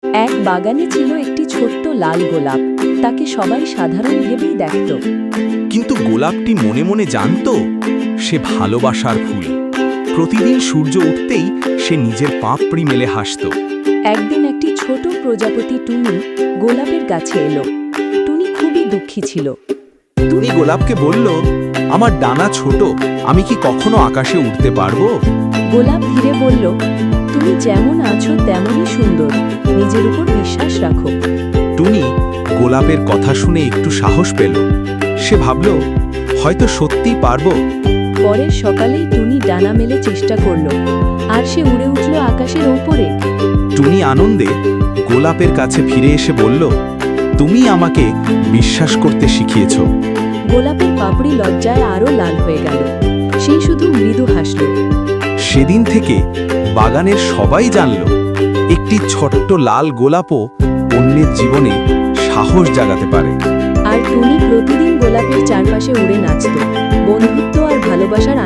এক বাগানে ছিল একটি ছোট্ট লাল গোলাপ। তাকে সবাই সাধারণ ভেবেই দেখত। কিন্তু গোলাপটি মনে মনে জানত সে ভালোবাসার ফুল। প্রতিদিন সূর্য উঠতেই সে নিজের পাপড়ি মেলে হাসত। একদিন একটি ছোট প্রজাপতি টুনি গোলাপের কাছে এলো। টুনি খুবই দুঃখী ছিল। টুনি গোলাপকে বলল, আমার ডানা ছোট, আমি কি কখনো আকাশে উঠতে পারবো? গোলাপ ধীরে বলল, তুমি যেমন আছো তেমনই সুন্দর, নিজের উপর বিশ্বাস রাখো। টুনি গোলাপের কথা শুনে একটু সাহস পেল। সে ভাবল, হয়তো সত্যিই পারবো। পরের সকালেই টুনি ডানা মেলে চেষ্টা করল, আর সে উড়ে উঠল আকাশের ওপরে। টুনি আনন্দে গোলাপের কাছে ফিরে এসে বলল, তুমি আমাকে বিশ্বাস করতে শিখিয়েছ। গোলাপের পাপড়ি লজ্জায় আরো লাল হয়ে গেল। সে শুধু মৃদু হাসল। সেদিন থেকে বাগানের সবাই জানল, একটি ছোট্ট লাল গোলাপও অন্যের জীবনে সাহস জাগাতে পারে। আর টুনি প্রতিদিন গোলাপের চারপাশে উড়ে নাচত, বন্ধুত্ব আর ভালোবাসার